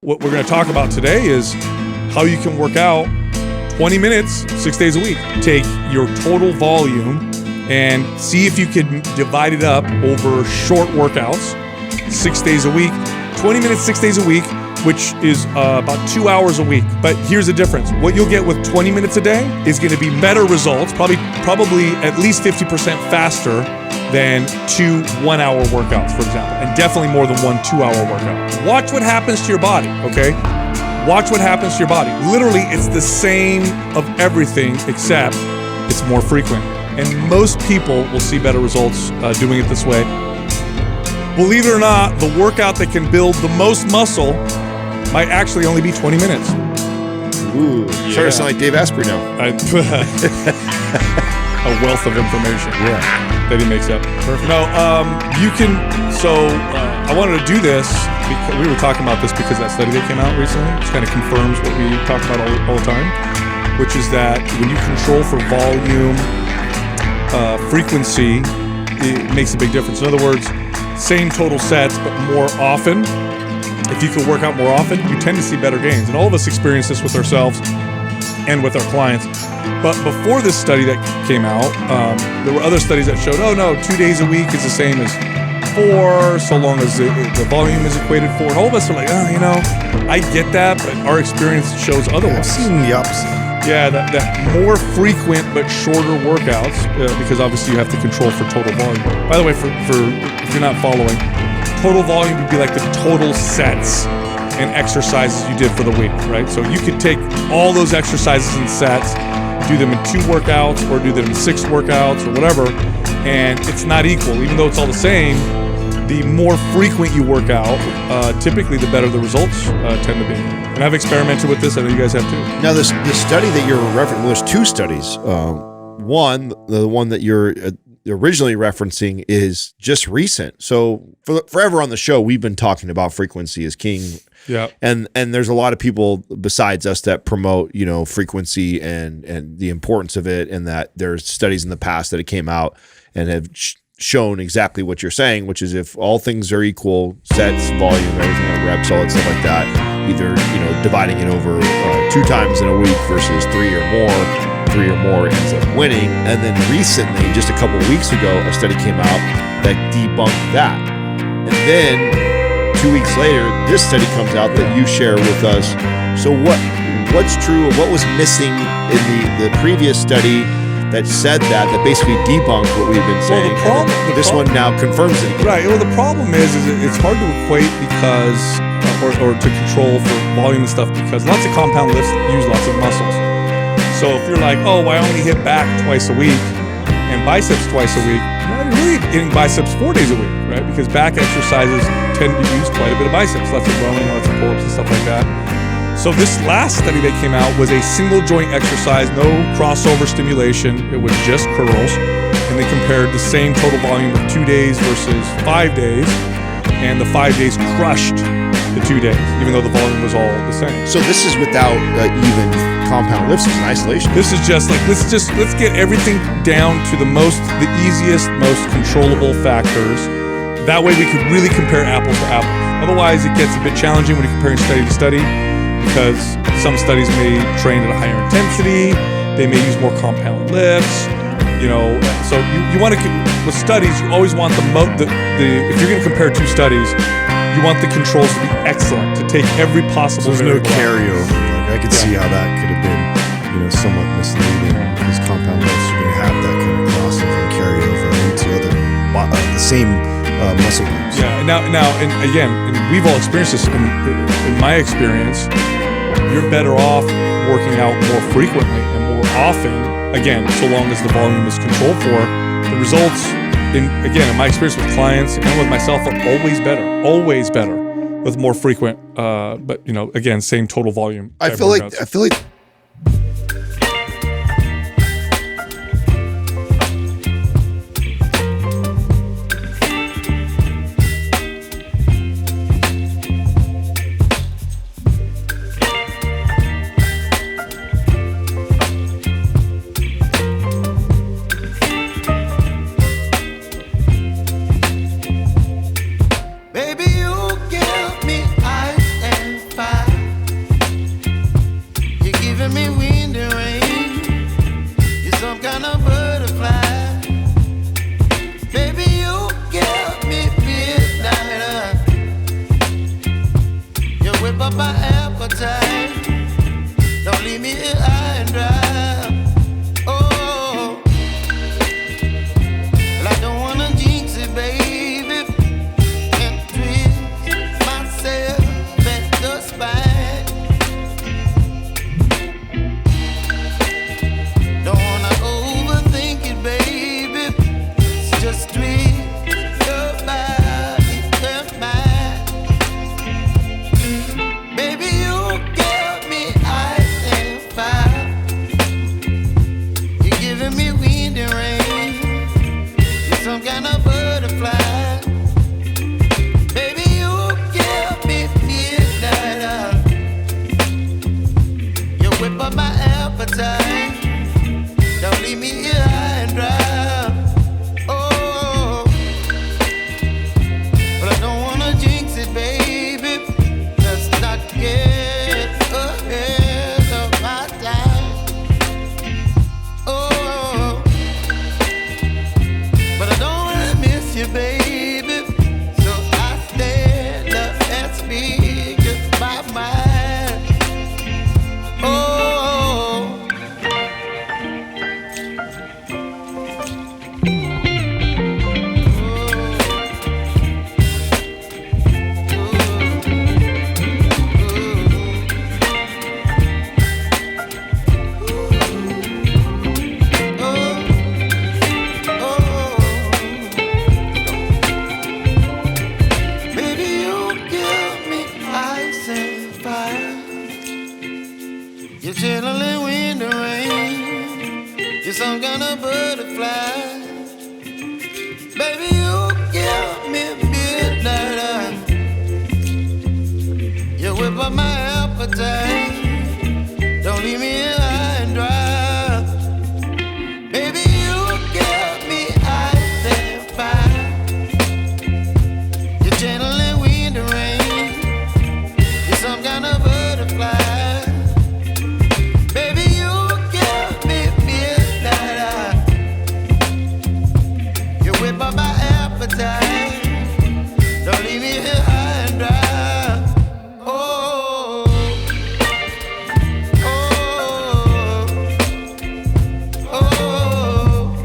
what we're going to talk about today is how you can work out 20 minutes, 6 days a week. Take your total volume and see if you can divide it up over short workouts, 6 days a week, 20 minutes, 6 days a week, which is about 2 hours a week. But here's the difference. What you'll get with 20 minutes a day is going to be better results, probably at least 50% faster than 2 1-hour workouts, for example, and definitely more than 1 2-hour workout. Watch what happens to your body, okay? Watch what happens to your body. Literally, it's the same of everything except it's more frequent. And most people will see better results doing it this way. Believe it or not, the workout that can build the most muscle might actually only be 20 minutes. Ooh, yeah. Starting to sound like Dave Asprey now. A wealth of information. Yeah. That he makes up. Perfect. No, you can, I wanted to do this, because we were talking about this because that study that came out recently, which kind of confirms what we talk about all the time, which is that when you control for volume, frequency, it makes a big difference. In other words, same total sets, but more often. If you can work out more often, you tend to see better gains. And all of us experience this with ourselves and with our clients. But before this study that came out, there were other studies that showed, 2 days a week is the same as 4, so long as the volume is equated 4. And all of us are like, I get that, but our experience shows otherwise. I've seen the opposite. Yeah, that more frequent but shorter workouts, because obviously you have to control for total volume. By the way, for if you're not following, total volume would be like the total sets and exercises you did for the week, right? So you could take all those exercises and sets, do them in 2 workouts or do them in 6 workouts or whatever, and it's not equal. Even though it's all the same, the more frequent you work out, typically the better the results tend to be. And I've experimented with this. I know you guys have too. Now, this study that you're referencing, there's 2 studies. One, the one that you're originally referencing is just recent. So forever on the show, we've been talking about frequency is king. Yeah. And there's a lot of people besides us that promote, frequency and the importance of it, and that there's studies in the past that it came out and have shown exactly what you're saying, which is if all things are equal, sets, volume, everything, reps, all that stuff like that, either, dividing it over 2 times in a week versus 3 or more, 3 or more ends up winning. And then recently, just a couple of weeks ago, a study came out that debunked that. And then 2 weeks later, this study comes out that you share with us. So what's true? What was missing in the previous study that said that basically debunked what we've been saying? Well, this one now confirms it. Right. Well, the problem is it's hard to equate because, or to control for volume and stuff, because lots of compound lifts use lots of muscles. So if you're like, I only hit back twice a week and biceps twice a week, you're really hitting biceps 4 days a week, right? Because back exercises tend to use quite a bit of biceps, lots of rowing, lots of pull-ups and stuff like that. So this last study that came out was a single joint exercise, no crossover stimulation. It was just curls. And they compared the same total volume of 2 days versus 5 days. And the 5 days crushed the 2 days, even though the volume was all the same. So this is without even compound lifts in isolation. This is just like, let's get everything down to the easiest, most controllable factors. That way we could really compare apples to apples. Otherwise it gets a bit challenging when you're comparing study to study, because some studies may train at a higher intensity, they may use more compound lifts, so you want to, with studies, you always want if you're going to compare 2 studies, you want the controls to be excellent, to take every possible variable. There's no carryover. I could see how that could have been, somewhat misleading, because compound lifts are going to have that kind of crossover and carryover into the same muscle groups. Yeah. Now, and again, and we've all experienced this. In my experience, you're better off working out more frequently and more often. Again, so long as the volume is controlled for, the results. In my experience with clients and with myself are always better with more frequent. But again, same total volume. I feel like. Baby, you give me ice and fire. whip up my appetite. Don't leave me here high and dry. Oh, well, I don't wanna jinx it, baby, and twist myself at the spine. Don't wanna overthink it, baby. It's just twist your body and mine. Baby, you give me ice and fire. You're giving me wind and rain. You're some kind of butterfly. Baby, you give me midnight. You whip up my appetite. Don't leave me here high and dry. Oh, but I don't wanna jinx it, baby. Let's not get ahead of my time. Oh, but I don't wanna miss you, baby. So I stand up and speak just my mind. Oh. Baby, you give me ice and fire. You're chilling wind and rain. You're some kind of butterfly. Baby, you give me midnight. You whip up my appetite. Don't leave me here high and dry. Baby, you give me ice and fire. You're channeling wind and rain. You're some kind of butterfly. Baby, you give me midnight. You whip up my appetite. Don't leave me here high and dry. Oh, oh, oh, oh,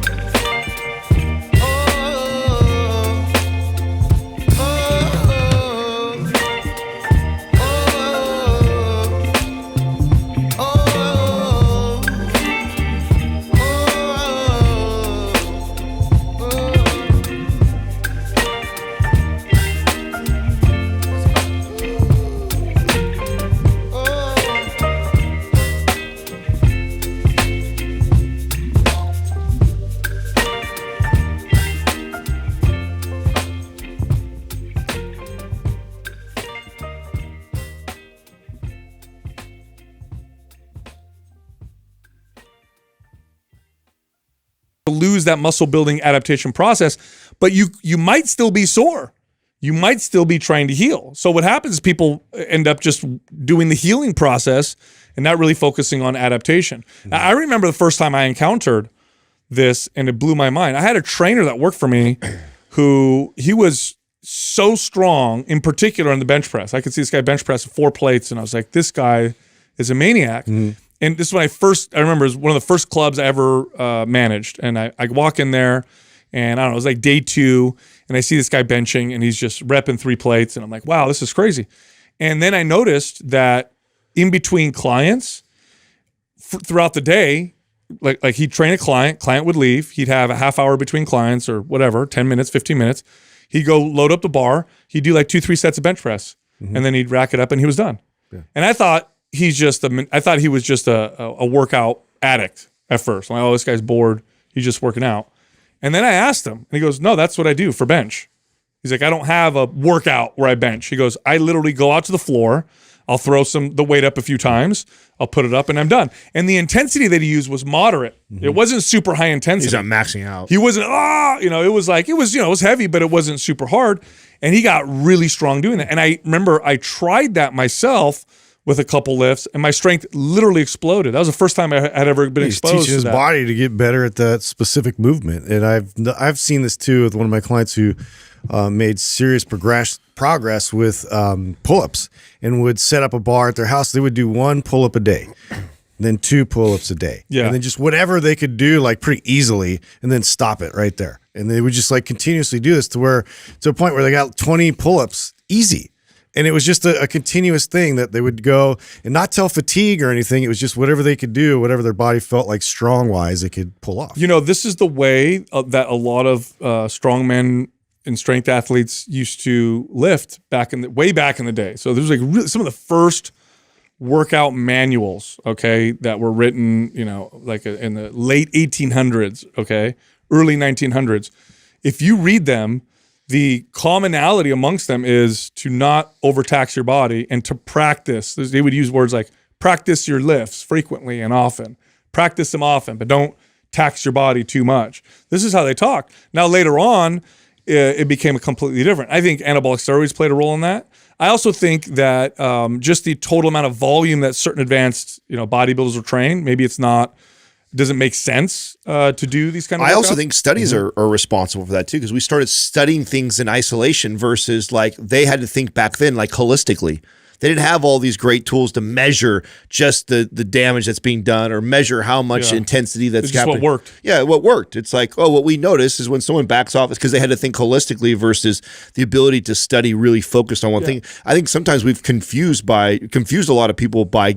lose that muscle building adaptation process, but you might still be sore. You might still be trying to heal. So what happens is people end up just doing the healing process and not really focusing on adaptation. Now, I remember the first time I encountered this and it blew my mind. I had a trainer that worked for me who he was so strong, in particular on the bench press. I could see this guy bench press 4 plates and I was like, this guy is a maniac. And this is when I remember it was one of the first clubs I ever managed. And I walk in there and I don't know, it was like day 2 and I see this guy benching and he's just repping 3 plates. And I'm like, wow, this is crazy. And then I noticed that in between clients throughout the day, like he'd train a client would leave. He'd have a half hour between clients or whatever, 10 minutes, 15 minutes. He'd go load up the bar. He'd do like 2-3 sets of bench press and then he'd rack it up and he was done. Yeah. And I thought he was just a workout addict at first. I'm like, oh, this guy's bored. He's just working out. And then I asked him and he goes, no, that's what I do for bench. He's like, I don't have a workout where I bench. He goes, I literally go out to the floor. I'll throw the weight up a few times. I'll put it up and I'm done. And the intensity that he used was moderate. It wasn't super high intensity. He's not maxing out. He wasn't, it was heavy, but it wasn't super hard. And he got really strong doing that. And I remember I tried that myself with a couple lifts and my strength literally exploded. That was the first time I had ever been exposed to that. He's teaching his body to get better at that specific movement. And I've seen this too with one of my clients who made serious progress with pull-ups and would set up a bar at their house. They would do 1 pull-up a day, then 2 pull-ups a day. Yeah. And then just whatever they could do like pretty easily and then stop it right there. And they would just like continuously do this to a point where they got 20 pull-ups easy. And it was just a continuous thing that they would go and not tell fatigue or anything. It was just whatever they could do, whatever their body felt like strong-wise, they could pull off. You know, this is the way that a lot of strongmen and strength athletes used to lift way back in the day. So there's like really, some of the first workout manuals, okay, that were written, you know, like in the late 1800s, okay, early 1900s. If you read them, the commonality amongst them is to not overtax your body and to practice. They would use words like practice your lifts frequently and often. Practice them often, but don't tax your body too much. This is how they talk. Now, later on, it became completely different. I think anabolic steroids played a role in that. I also think that just the total amount of volume that certain advanced, you know, bodybuilders are trained, maybe doesn't make sense to do these kind of workouts. I also think studies are responsible for that too, because we started studying things in isolation versus like they had to think back then like holistically. They didn't have all these great tools to measure just the damage that's being done or measure how much intensity that's it's just happening. what worked. Yeah, what worked. It's like, oh, what we notice is when someone backs off, it's because they had to think holistically versus the ability to study really focused on one thing. I think sometimes we've confused a lot of people by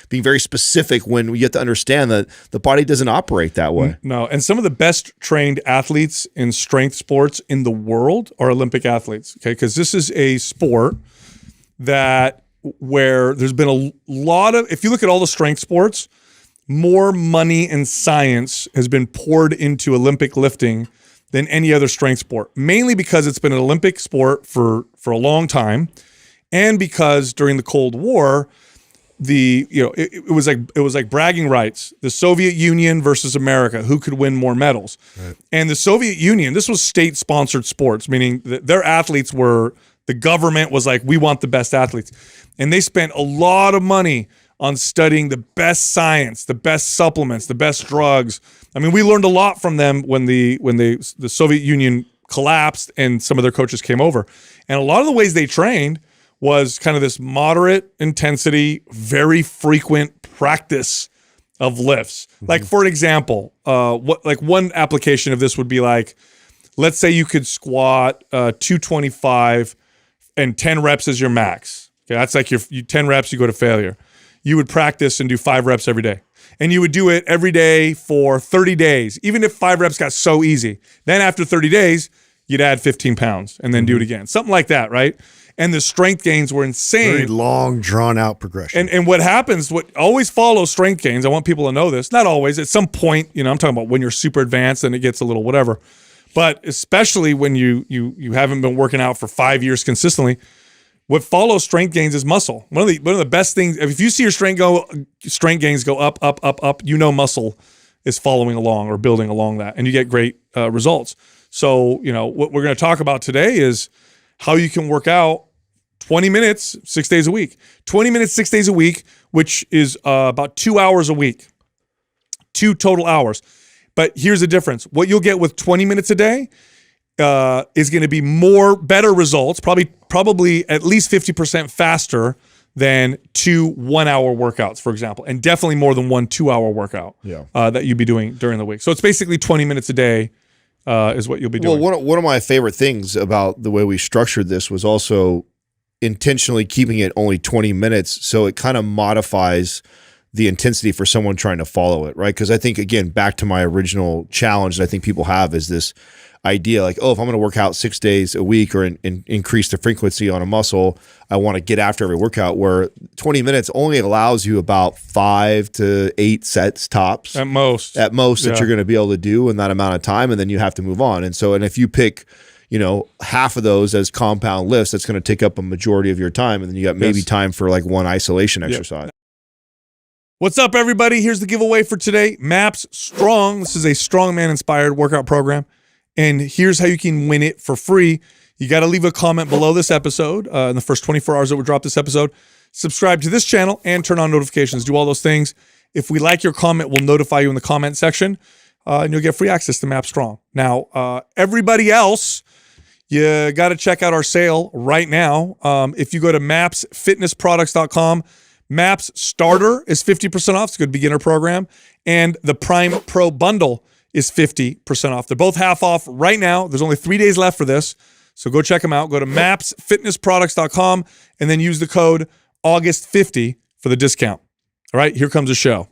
being very specific when we get to understand that the body doesn't operate that way. No, and some of the best trained athletes in strength sports in the world are Olympic athletes, okay? Because this is a sport where there's been a lot of, if you look at all the strength sports, more money and science has been poured into Olympic lifting than any other strength sport, mainly because it's been an Olympic sport for a long time, and because during the Cold War, it was like bragging rights. The Soviet Union versus America, who could win more medals? Right. And the Soviet Union, this was state-sponsored sports, meaning that their athletes the government was like, we want the best athletes. And they spent a lot of money on studying the best science, the best supplements, the best drugs. I mean, we learned a lot from them when the Soviet Union collapsed and some of their coaches came over. And a lot of the ways they trained was kind of this moderate intensity, very frequent practice of lifts. Mm-hmm. Like, for example, one application of this would be like, let's say you could squat 225 and 10 reps is your max. Okay, that's like your 10 reps, you go to failure. You would practice and do 5 reps every day. And you would do it every day for 30 days, even if 5 reps got so easy. Then after 30 days, you'd add 15 pounds and then do it again. Something like that, right? And the strength gains were insane. Very long, drawn-out progression. And what happens, what always follows strength gains, I want people to know this, not always, at some point, I'm talking about when you're super advanced and it gets a little whatever. But especially when you haven't been working out for 5 years consistently, what follows strength gains is muscle. One of the best things, if you see your strength gains go up, up, up, up, muscle is following along or building along that, and you get great results. So, what we're going to talk about today is how you can work out 20 minutes, 6 days a week. 20 minutes, 6 days a week, which is about 2 hours a week. 2 total hours. But here's the difference. What you'll get with 20 minutes a day is going to be better results, probably at least 50% faster than 2 1-hour workouts, for example, and definitely more than 1 2-hour workout that you'd be doing during the week. So it's basically 20 minutes a day is what you'll be doing. Well, one of my favorite things about the way we structured this was also intentionally keeping it only 20 minutes, so it kind of modifies the intensity for someone trying to follow it, right? Because I think, again, back to my original challenge that I think people have is this idea like, oh, if I'm going to work out 6 days a week or increase the frequency on a muscle, I want to get after every workout, where 20 minutes only allows you about 5 to 8 sets tops. At most that you're going to be able to do in that amount of time, and then you have to move on. And if you pick half of those as compound lifts, that's going to take up a majority of your time, and then you got maybe time for like one isolation exercise. What's up, everybody? Here's the giveaway for today. MAPS Strong. This is a strongman-inspired workout program. And here's how you can win it for free. You got to leave a comment below this episode in the first 24 hours that we drop this episode. Subscribe to this channel and turn on notifications. Do all those things. If we like your comment, we'll notify you in the comment section, and you'll get free access to MAPS Strong. Now, everybody else, you got to check out our sale right now. If you go to mapsfitnessproducts.com, Maps Starter is 50% off. It's a good beginner program. And the Prime Pro Bundle is 50% off. They're both half off right now. There's only 3 days left for this. So go check them out. Go to mapsfitnessproducts.com and then use the code August50 for the discount. All right, here comes the show.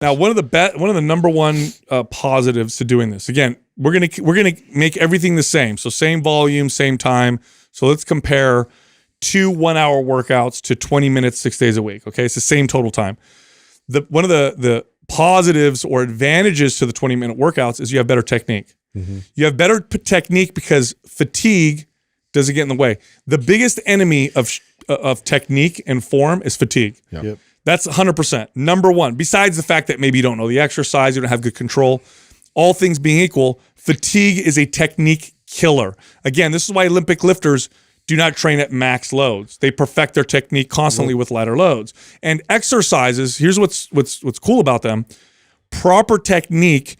Now, one of the number one positives to doing this, again, we're gonna make everything the same. So same volume, same time. So let's compare 2 1-hour workouts to 20 minutes, 6 days a week. Okay, it's the same total time. One of the positives or advantages to the 20-minute workouts is you have better technique. You have better technique because fatigue doesn't get in the way. The biggest enemy of technique and form is fatigue. Yep. That's 100%. Number one, besides the fact that maybe you don't know the exercise, you don't have good control, all things being equal, fatigue is a technique killer. Again, this is why Olympic lifters do not train at max loads. They perfect their technique constantly with lighter loads. And exercises, here's what's cool about them. Proper technique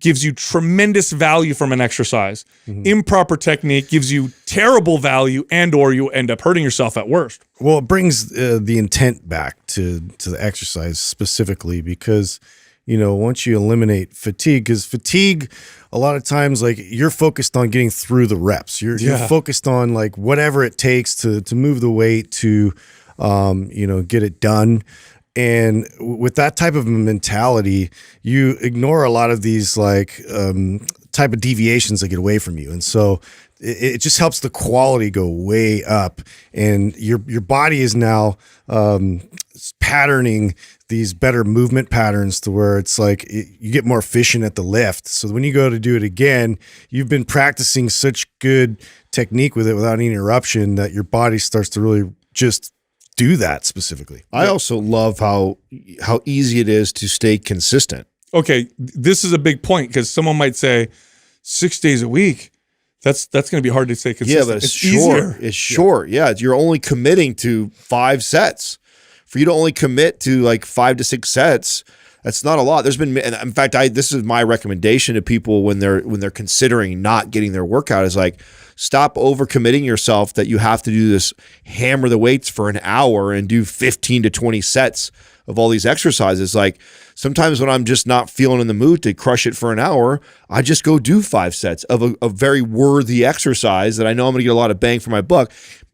gives you tremendous value from an exercise. Improper technique gives you terrible value and or you end up hurting yourself at worst. Well, it brings the intent back to the exercise specifically because, once you eliminate fatigue, because fatigue, a lot of times, like you're focused on getting through the reps. You're focused on like whatever it takes to move the weight to, get it done. And with that type of mentality, you ignore a lot of these like type of deviations that get away from you. And so it just helps the quality go way up. And your body is now patterning these better movement patterns to where it's like you get more efficient at the lift. So when you go to do it again, you've been practicing such good technique with it without any interruption that your body starts to really just do that specifically. I also love how easy it is to stay consistent. Okay, this is a big point because someone might say 6 days a week. That's going to be hard to stay consistent. Yeah, but it's short. Easier. It's short. Yeah, you're only committing to 5 sets. For you to only commit to like 5 to 6 sets, that's not a lot. There's been, in fact, this is my recommendation to people when they're considering not getting their workout is like, stop overcommitting yourself that you have to do this, hammer the weights for an hour and do 15 to 20 sets of all these exercises. Like sometimes when I'm just not feeling in the mood to crush it for an hour, I just go do 5 sets of a very worthy exercise that I know I'm going to get a lot of bang for my buck.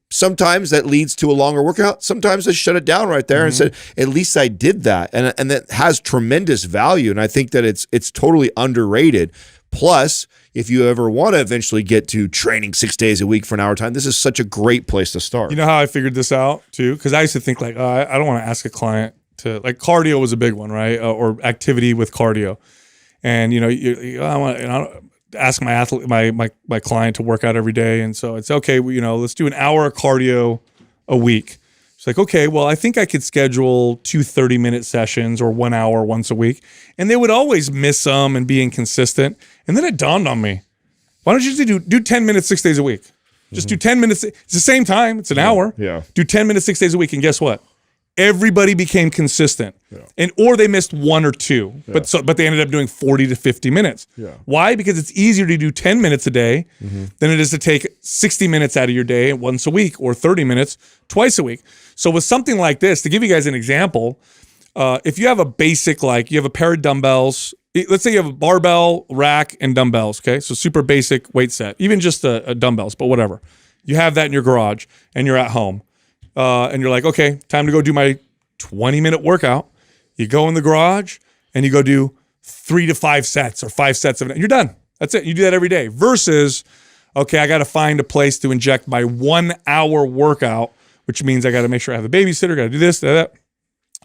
Sometimes that leads to a longer workout. Sometimes I shut it down right there and said, at least I did that. And that has tremendous value. And I think that it's totally underrated. Plus, if you ever want to eventually get to training 6 days a week for an hour time, this is such a great place to start. You know how I figured this out too? Because I used to think like, I don't want to ask a client to, like cardio was a big one, right? Or activity with cardio. And, I want to ask my athlete, my client to work out every day. And so it's okay, let's do an hour of cardio a week. It's like, okay, well, I think I could schedule 2 30-minute sessions or 1 hour once a week. And they would always miss some and be inconsistent. And then it dawned on me, why don't you just do 10 minutes 6 days a week? Just do 10 minutes. It's the same time. It's an hour. Yeah. Do 10 minutes 6 days a week. And guess what? Everybody became consistent. Yeah. Or they missed 1 or 2, but they ended up doing 40 to 50 minutes. Yeah. Why? Because it's easier to do 10 minutes a day than it is to take 60 minutes out of your day once a week or 30 minutes twice a week. So with something like this, to give you guys an example, if you have a basic, like you have a pair of dumbbells, let's say you have a barbell, rack, and dumbbells, okay? So super basic weight set, even just a dumbbells, but whatever. You have that in your garage and you're at home. And you're like, okay, time to go do my 20-minute workout. You go in the garage and you go do 3 to 5 sets or 5 sets of it. You're done. That's it. You do that every day. Versus, okay, I got to find a place to inject my 1 hour workout, which means I got to make sure I have a babysitter, got to do this, that.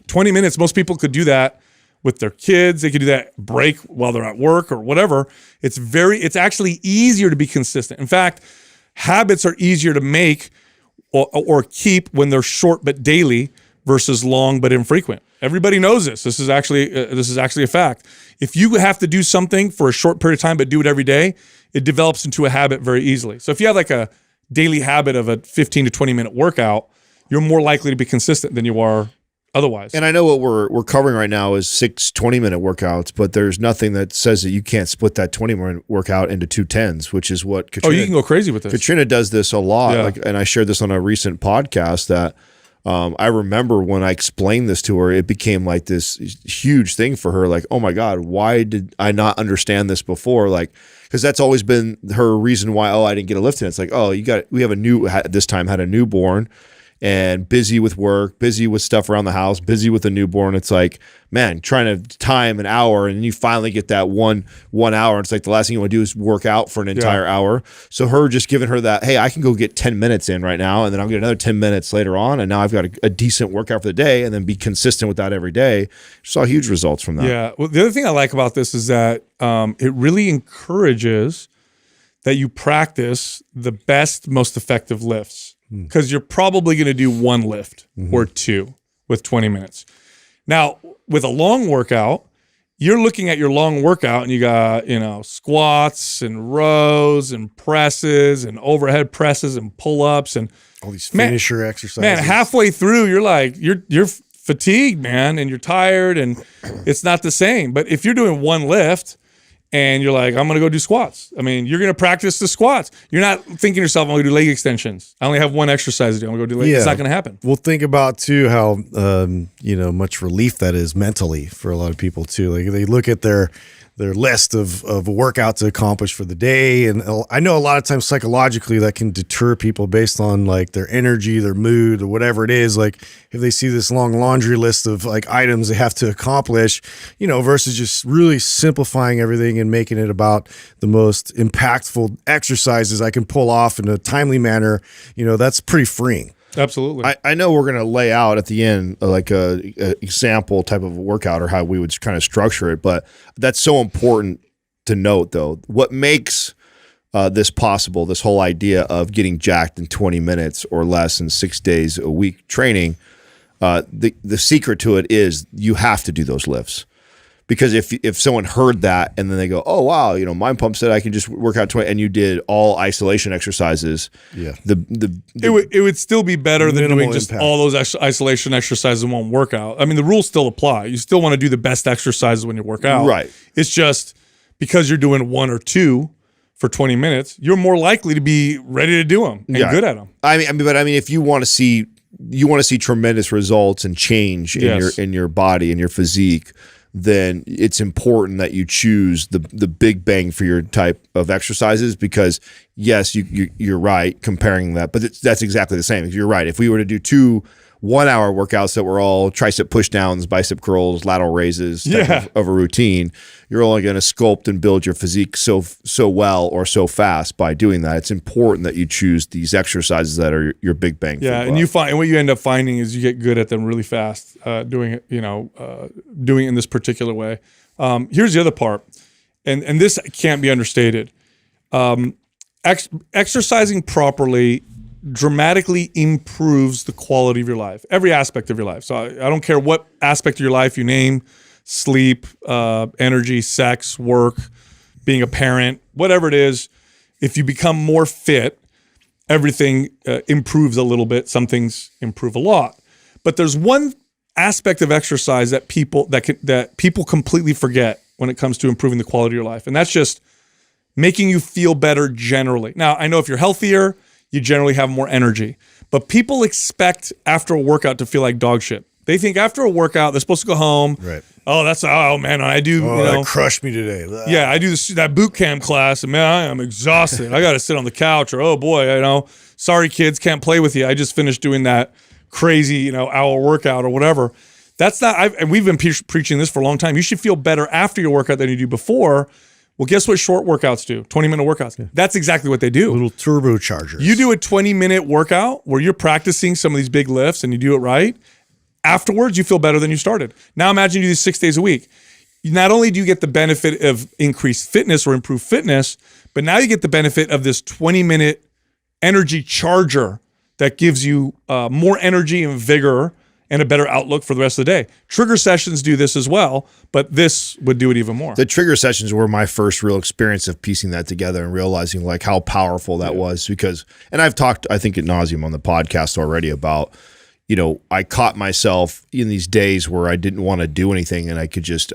20 minutes, most people could do that with their kids. They could do that break while they're at work or whatever. It's actually easier to be consistent. In fact, habits are easier to make or keep when they're short but daily versus long but infrequent. Everybody knows this. This is actually a fact. If you have to do something for a short period of time but do it every day, it develops into a habit very easily. So if you have like a daily habit of a 15 to 20 minute workout, you're more likely to be consistent than you are otherwise. And I know what we're covering right now is 6 20-minute workouts, but there's nothing that says that you can't split that 20-minute workout into 2 10s, which is what Katrina, you can go crazy with this. Katrina does this a lot. Yeah. And I shared this on a recent podcast that I remember when I explained this to her, it became like this huge thing for her. Like, oh my God, why did I not understand this before? Like, because that's always been her reason why, I didn't get a lift in. It's like, we have this time had a newborn and busy with work, busy with stuff around the house, busy with a newborn. It's like, man, trying to time an hour and you finally get that one hour. It's like the last thing you want to do is work out for an entire hour. So her just giving her that, hey, I can go get 10 minutes in right now and then I'll get another 10 minutes later on. And now I've got a decent workout for the day and then be consistent with that every day. Saw huge results from that. Yeah. Well, the other thing I like about this is that it really encourages that you practice the best, most effective lifts. Because you're probably going to do one lift or two with 20 minutes. Now, with a long workout, you're looking at your long workout and you got, squats and rows and presses and overhead presses and pull-ups and all these finisher exercises. Man, halfway through, you're like, you're fatigued, man, and you're tired and it's not the same. But if you're doing one lift, and you're like, I'm going to go do squats. I mean, you're going to practice the squats. You're not thinking to yourself, I'm going to do leg extensions. I only have one exercise to do. I'm going to go do leg. It's not going to happen. We'll think about too how much relief that is mentally for a lot of people too. Like they look at their list of a workout to accomplish for the day. And I know a lot of times psychologically that can deter people based on like their energy, their mood, or whatever it is. Like if they see this long laundry list of like items they have to accomplish, versus just really simplifying everything and making it about the most impactful exercises I can pull off in a timely manner, that's pretty freeing. Absolutely. I know we're going to lay out at the end like a example type of a workout or how we would kind of structure it, but that's so important to note though. What makes this possible, this whole idea of getting jacked in 20 minutes or less in 6 days a week training, the secret to it is you have to do those lifts. Because if someone heard that and then they go, oh wow, Mind Pump said I can just work out 20, and you did all isolation exercises, it would still be better than doing just all those isolation exercises in one workout. I mean, the rules still apply. You still want to do the best exercises when you work out. Right. It's just because you're doing one or two for 20 minutes, you're more likely to be ready to do them and good at them. I mean, if you want to see tremendous results and change in your body and your physique, then it's important that you choose the big bang for your type of exercises, because yes, you're right comparing that, but that's exactly the same. You're right. If we were to do 2 1-hour workouts that were all tricep push downs, bicep curls, lateral raises type of a routine, you're only going to sculpt and build your physique so well or so fast by doing that. It's important that you choose these exercises that are your big bang. Yeah, and what you end up finding is you get good at them really fast doing it. Doing it in this particular way. Here's the other part, and this can't be understated. Exercising properly dramatically improves the quality of your life, every aspect of your life. So I don't care what aspect of your life you name: sleep, energy, sex, work, being a parent, whatever it is. If you become more fit, everything improves a little bit. Some things improve a lot. But there's one aspect of exercise that people completely forget when it comes to improving the quality of your life, and that's just making you feel better generally. Now, I know if you're healthier, you generally have more energy. But people expect after a workout to feel like dog shit. They think after a workout, they're supposed to go home. Right. Oh, man, I do, that crushed me today. Yeah, I do that boot camp class, and man, I am exhausted. I got to sit on the couch, or, oh boy, sorry kids, can't play with you. I just finished doing that crazy, hour workout or whatever. That's not, and we've been preaching this for a long time. You should feel better after your workout than you do before. Well, guess what short workouts do? 20-minute workouts. Yeah. That's exactly what they do. Little turbochargers. You do a 20-minute workout where you're practicing some of these big lifts and you do it right. Afterwards, you feel better than you started. Now imagine you do this 6 days a week. Not only do you get the benefit of increased fitness or improved fitness, but now you get the benefit of this 20-minute energy charger that gives you more energy and vigor and a better outlook for the rest of the day. Trigger sessions do this as well, but this would do it even more. The trigger sessions were my first real experience of piecing that together and realizing like how powerful that was, because, and I've talked, I think ad nauseum on the podcast already about, I caught myself in these days where I didn't want to do anything, and I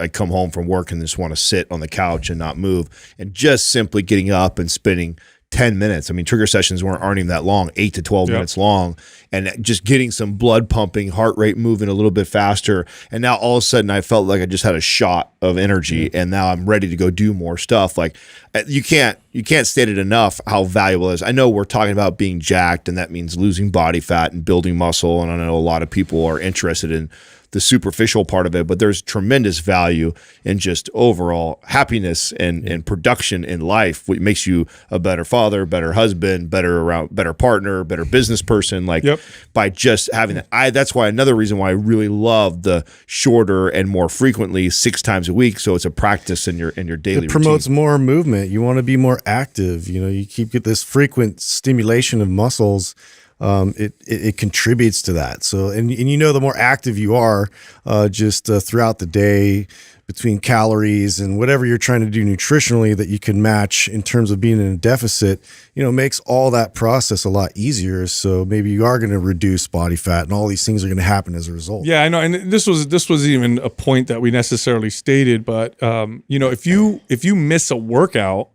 come home from work and just want to sit on the couch and not move, and just simply getting up and spending 10 minutes. I mean, trigger sessions aren't even that long, 8 to 12 minutes long, and just getting some blood pumping, heart rate moving a little bit faster. And now all of a sudden I felt like I just had a shot of energy, and now I'm ready to go do more stuff. Like you can't state it enough how valuable it is. I know we're talking about being jacked, and that means losing body fat and building muscle. And I know a lot of people are interested in the superficial part of it, but there's tremendous value in just overall happiness and production in life. It makes you a better father, better husband, better partner, better business person. Like by just having that, that's why another reason why I really love the shorter and more frequently 6 times a week. So it's a practice in your daily. It promotes routine. more movement. You want to be more active. You get this frequent stimulation of muscles. It contributes to that. So, and the more active you are, throughout the day, between calories and whatever you're trying to do nutritionally that you can match in terms of being in a deficit, makes all that process a lot easier. So maybe you are going to reduce body fat, and all these things are going to happen as a result. Yeah, I know. And this was even a point that we necessarily stated, but if you miss a workout,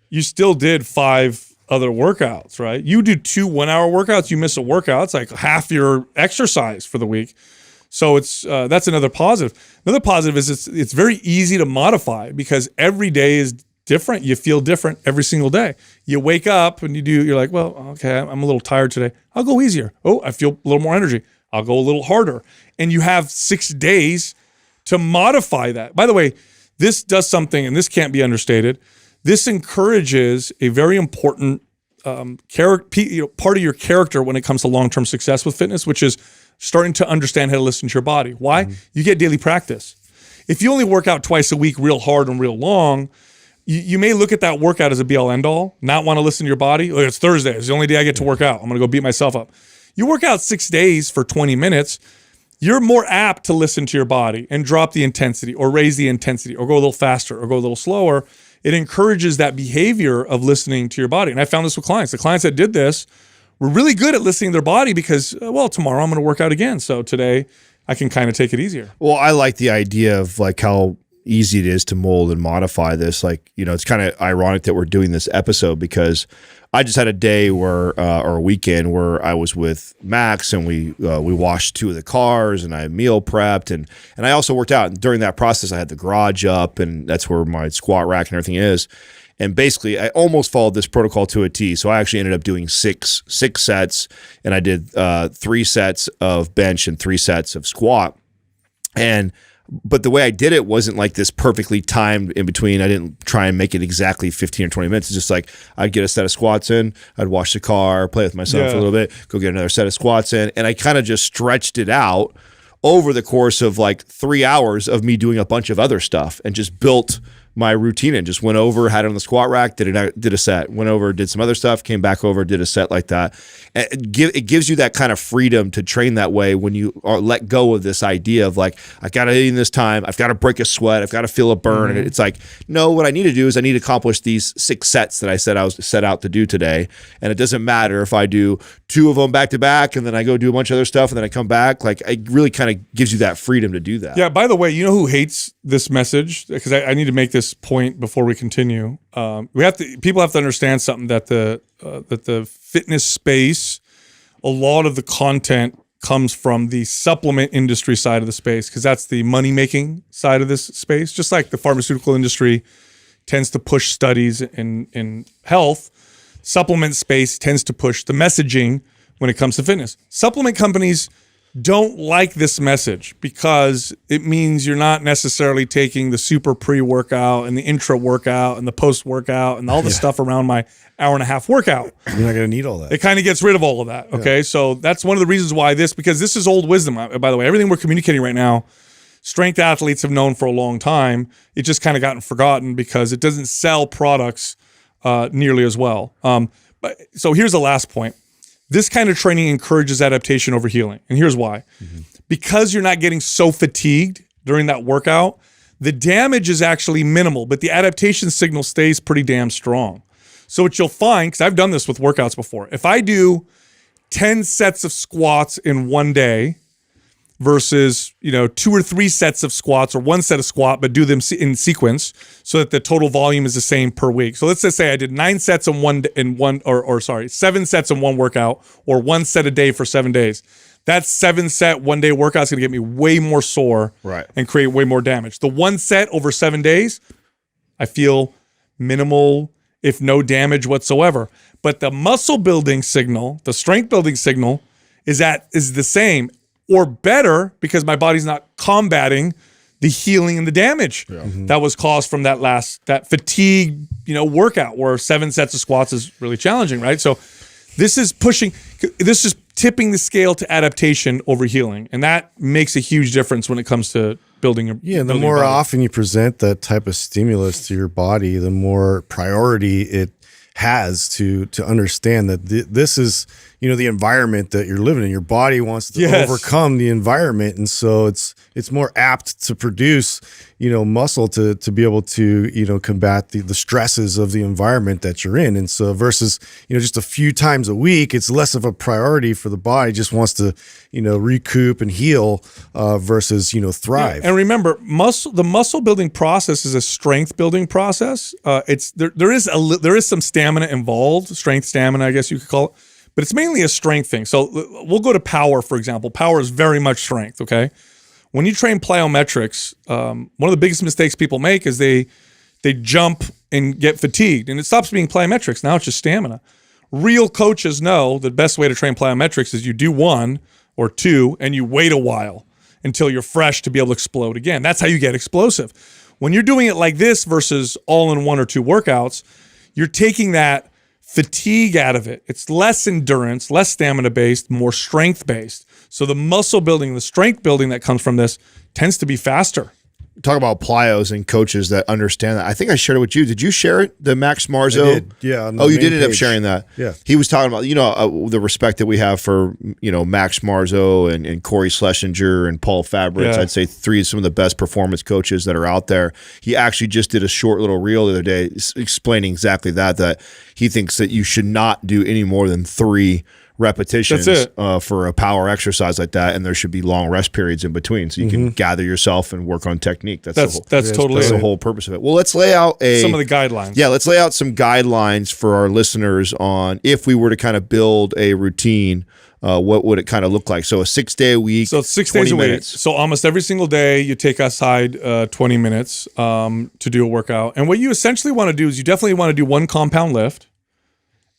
you still did 5 other workouts, right? You do 2 1-hour workouts, you miss a workout, it's like half your exercise for the week. So it's that's another positive. Another positive is it's very easy to modify because every day is different. You feel different every single day. You wake up and you're like, well, okay, I'm a little tired today. I'll go easier. Oh, I feel a little more energy. I'll go a little harder. And you have 6 days to modify that. By the way, this does something, and this can't be understated. This encourages a very important part of your character when it comes to long-term success with fitness, which is starting to understand how to listen to your body. Why? You get daily practice. If you only work out twice a week real hard and real long, you may look at that workout as a be-all, end-all, not want to listen to your body. Like, it's Thursday. It's the only day I get to work out. I'm going to go beat myself up. You work out 6 days for 20 minutes, you're more apt to listen to your body and drop the intensity or raise the intensity or go a little faster or go a little slower. It encourages that behavior of listening to your body. And I found this with clients. The clients that did this were really good at listening to their body because, tomorrow I'm going to work out again. So today I can kind of take it easier. Well, I like the idea of like how easy it is to mold and modify this. Like, it's kind of ironic that we're doing this episode because I just had a day or a weekend where I was with Max and we washed 2 of the cars and I meal prepped and I also worked out. And during that process, I had the garage up and that's where my squat rack and everything is. And basically, I almost followed this protocol to a T. So I actually ended up doing six sets, and I did 3 sets of bench and 3 sets of squat. But the way I did it wasn't like this perfectly timed in between. I didn't try and make it exactly 15 or 20 minutes. It's just like I'd get a set of squats in, I'd wash the car, play with my son for a little bit, go get another set of squats in. And I kind of just stretched it out over the course of like 3 hours of me doing a bunch of other stuff and just built my routine and just went over, had it on the squat rack, did a set, went over, did some other stuff, came back over, did a set like that. And it gives you that kind of freedom to train that way when you let go of this idea of like, I got to eat in this time, I've got to break a sweat, I've got to feel a burn. And it's like, no, what I need to do is I need to accomplish these 6 sets that I said I was set out to do today. And it doesn't matter if I do 2 of them back to back and then I go do a bunch of other stuff and then I come back. Like, it really kind of gives you that freedom to do that. Yeah, by the way, you know who hates this message? Because I need to make this point before we continue. People have to understand something that the fitness space, a lot of the content comes from the supplement industry side of the space because that's the money-making side of this space. Just like the pharmaceutical industry tends to push studies in health, supplement space tends to push the messaging when it comes to fitness. Supplement companies don't like this message because it means you're not necessarily taking the super pre-workout and the intra-workout and the post-workout and all the stuff around my hour-and-a-half workout. You're not going to need all that. It kind of gets rid of all of that, okay? So that's one of the reasons why because this is old wisdom. By the way, everything we're communicating right now, strength athletes have known for a long time. It just kind of gotten forgotten because it doesn't sell products nearly as well. So here's the last point. This kind of training encourages adaptation over healing. And here's why. Because you're not getting so fatigued during that workout, the damage is actually minimal, but the adaptation signal stays pretty damn strong. So what you'll find, because I've done this with workouts before, if I do 10 sets of squats in one day versus, 2 or 3 sets of squats or 1 set of squat, but do them in sequence so that the total volume is the same per week. So let's just say I did 9 sets in 7 sets in one workout, or 1 set a day for 7 days. That 7 set 1 day workout is going to get me way more sore, right, and create way more damage. The 1 set over 7 days, I feel minimal, if no damage whatsoever. But the muscle building signal, the strength building signal is the same or better, because my body's not combating the healing and the damage that was caused from that fatigue, workout where 7 sets of squats is really challenging, right? So this is tipping the scale to adaptation over healing. And that makes a huge difference when it comes to building and the more often you present that type of stimulus to your body, the more priority it has to understand that this is, the environment that you're living in. Your body wants to overcome the environment. And so it's more apt to produce, muscle to be able to, combat the stresses of the environment that you're in. And so versus, just a few times a week, it's less of a priority for the body. It just wants to, recoup and heal versus, thrive. And remember, the muscle building process is a strength building process. There is some stamina involved, strength stamina, I guess you could call it. But it's mainly a strength thing. So we'll go to power, for example. Power is very much strength, okay? When you train plyometrics, one of the biggest mistakes people make is they jump and get fatigued, and it stops being plyometrics. Now it's just stamina. Real coaches know the best way to train plyometrics is you do 1 or 2, and you wait a while until you're fresh to be able to explode again. That's how you get explosive. When you're doing it like this versus all in 1 or 2 workouts, you're taking that fatigue out of it. It's less endurance, less stamina based, more strength based. So the muscle building, the strength building that comes from this tends to be faster. Talk about plyos and coaches that understand that. I think I shared it with you. Did you share it? The Max Marzo? I did. Yeah. Oh, you did end up sharing that. Yeah. He was talking about, the respect that we have for, Max Marzo and Corey Schlesinger and Paul Fabritz. Yeah. I'd say 3 of some of the best performance coaches that are out there. He actually just did a short little reel the other day explaining exactly that he thinks that you should not do any more than 3 repetitions for a power exercise like that, and there should be long rest periods in between, so you can gather yourself and work on technique. That's the whole purpose of it. Well, let's lay out some of the guidelines. Yeah, let's lay out some guidelines for our listeners on if we were to kind of build a routine. What would it kind of look like? So a 6-day a week. So it's 6 days a week. So almost every single day you take aside 20 minutes to do a workout. And what you essentially want to do is you definitely want to do 1 compound lift.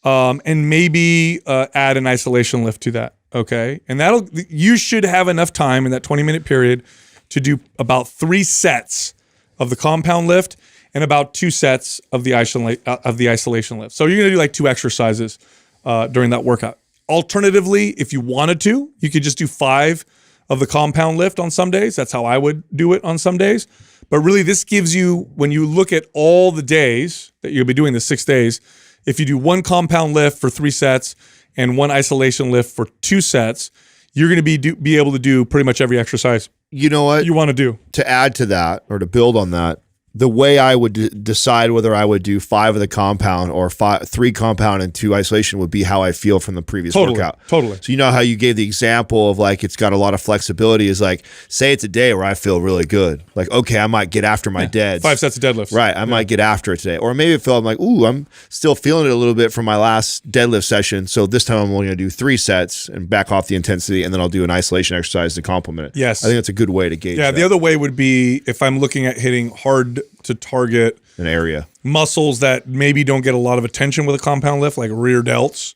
And maybe add an isolation lift to that, okay? And you should have enough time in that 20-minute period to do about 3 sets of the compound lift and about 2 sets of the isolation lift. So you're gonna do like 2 exercises during that workout. Alternatively, if you wanted to, you could just do 5 of the compound lift on some days. That's how I would do it on some days. But really, this gives you, when you look at all the days that you'll be doing the 6 days, if you do 1 compound lift for 3 sets and 1 isolation lift for 2 sets, you're going to be able to do pretty much every exercise you want to do. To add to that, or to build on that, the way I would decide whether I would do 5 of the compound or 3 compound and 2 isolation would be how I feel from the previous workout. Totally. So how you gave the example of like it's got a lot of flexibility is like, say it's a day where I feel really good. Like, okay, I might get after my deads. 5 sets of deadlifts. Right. I might get after it today. Or maybe it felt like, ooh, I'm still feeling it a little bit from my last deadlift session. So this time I'm only going to do 3 sets and back off the intensity, and then I'll do an isolation exercise to complement it. Yes. I think that's a good way to gauge that. The other way would be if I'm looking at hitting hard to target an area, muscles that maybe don't get a lot of attention with a compound lift, like rear delts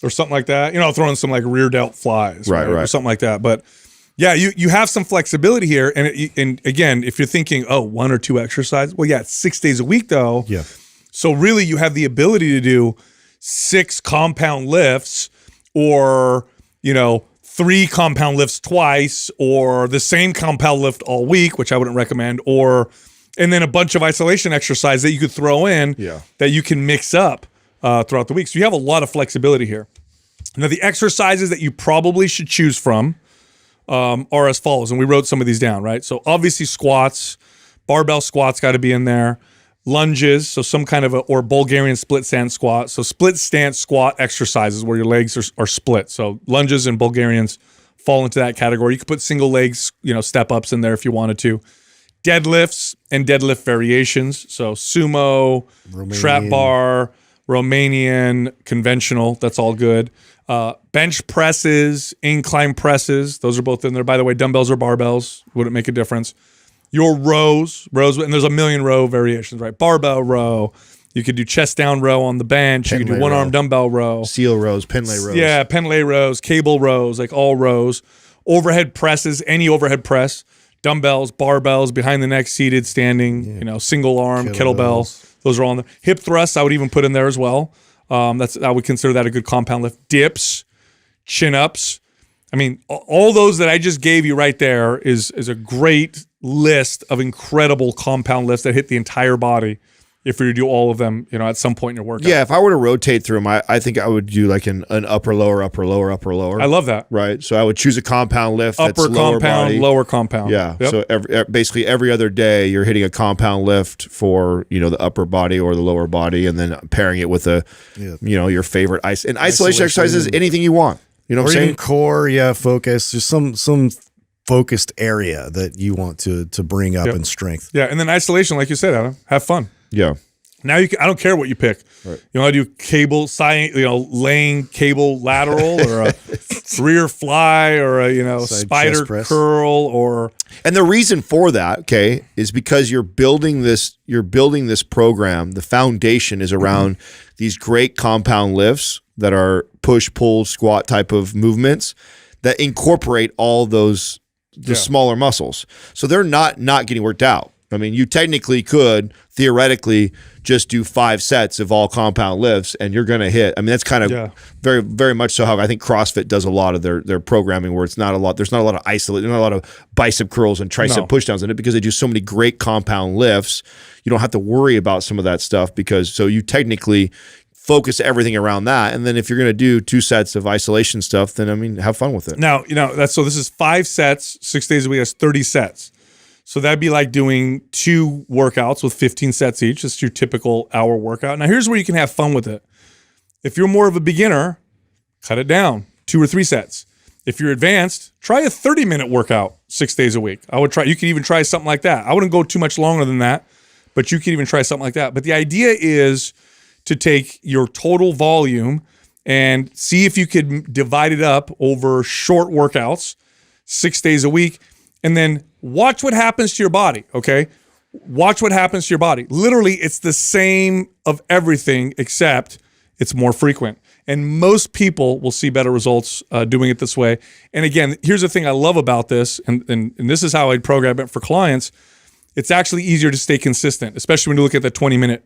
or something like that. Throw in some like rear delt flies, right, or something like that. But yeah, you have some flexibility here. And again, if you're thinking, 1 or 2 exercises, well, yeah, it's 6 days a week though. Yeah. So really, you have the ability to do 6 compound lifts, or 3 compound lifts twice, or the same compound lift all week, which I wouldn't recommend, and then a bunch of isolation exercise that you could throw in that you can mix up throughout the week. So you have a lot of flexibility here. Now, the exercises that you probably should choose from are as follows, and we wrote some of these down, right? So obviously squats, barbell squats got to be in there. lunges, so some kind of or Bulgarian split stance squat. So split stance squat exercises where your legs are split. So lunges and Bulgarians fall into that category. You could put single legs, step ups in there if you wanted to. Deadlifts and deadlift variations. So sumo, Romanian. trap bar, Romanian, conventional. That's all good. Bench presses, incline presses. Those are both in there. By the way, dumbbells or barbells wouldn't make a difference. Your rows, and there's a million row variations, right? Barbell row. You could do chest down row on the bench. You could do one arm dumbbell row. Seal rows, pin lay rows. Yeah, pen lay rows, cable rows, like all rows. Overhead presses, any overhead press. Dumbbells, barbells, behind the neck, seated, standing, single arm, kettlebell. Those are all in there. Hip thrusts, I would even put in there as well. I would consider that a good compound lift. Dips, chin ups. I mean, all those that I just gave you right there is a great list of incredible compound lifts that hit the entire body. If you do all of them, at some point in your workout. Yeah, if I were to rotate through them, I think I would do like an upper, lower, upper, lower, upper, lower. I love that. Right. So I would choose a compound lift Upper that's lower compound, body. lower compound. Yeah. Yep. So basically every other day you're hitting a compound lift for, the upper body or the lower body, and then pairing it with your favorite isolation exercises, anything you want. You know what I'm saying? Even core, focus, just some focused area that you want to bring up in strength. Yeah, and then isolation, like you said, Adam, have fun. Yeah. Now I don't care what you pick. Right. You want to do cable, laying cable lateral, or a rear fly, or a Side spider chest press. curl, or And the reason for that, okay, is because you're building this program. The foundation is around these great compound lifts that are push, pull, squat type of movements that incorporate all those smaller muscles. So they're not getting worked out. I mean, you technically could theoretically just do 5 sets of all compound lifts and you're going to hit. I mean, that's kind of very, very much so how I think CrossFit does a lot of their programming, where there's not a lot of isolate, there's not a lot of bicep curls and tricep pushdowns in it, because they do so many great compound lifts. You don't have to worry about some of that stuff, so you technically focus everything around that. And then if you're going to do 2 sets of isolation stuff, then have fun with it. Now, this is 5 sets, 6 days a week. That's 30 sets. So that'd be like doing 2 workouts with 15 sets each. It's your typical hour workout. Now, here's where you can have fun with it. If you're more of a beginner, cut it down, 2 or 3 sets. If you're advanced, try a 30-minute workout 6 days a week. You could even try something like that. I wouldn't go too much longer than that, but you could even try something like that. But the idea is to take your total volume and see if you could divide it up over short workouts, 6 days a week, and then watch what happens to your body, okay? Watch what happens to your body. Literally, it's the same of everything, except it's more frequent. And most people will see better results doing it this way. And again, here's the thing I love about this, and this is how I program it for clients. It's actually easier to stay consistent, especially when you look at the 20-minute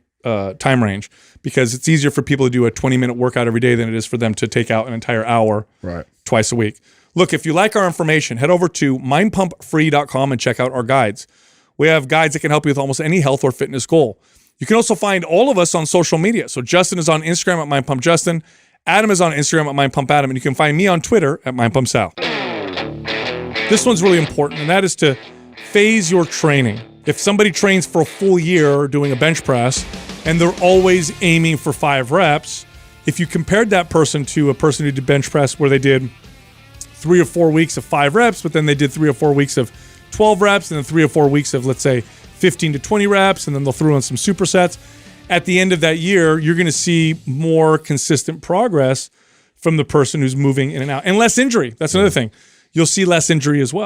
time range, because it's easier for people to do a 20-minute workout every day than it is for them to take out an entire hour twice a week. Look, if you like our information, head over to mindpumpfree.com and check out our guides. We have guides that can help you with almost any health or fitness goal. You can also find all of us on social media. So Justin is on Instagram at mindpumpjustin. Adam is on Instagram at mindpumpadam. And you can find me on Twitter at mindpumpsal. This one's really important, and that is to phase your training. If somebody trains for a full year doing a bench press and they're always aiming for 5 reps, if you compared that person to a person who did bench press where they did 3 or 4 weeks of 5 reps, but then they did 3 or 4 weeks of 12 reps, and then 3 or 4 weeks of, let's say, 15 to 20 reps, and then they'll throw in some supersets. At the end of that year, you're going to see more consistent progress from the person who's moving in and out. And less injury. That's another thing. You'll see less injury as well.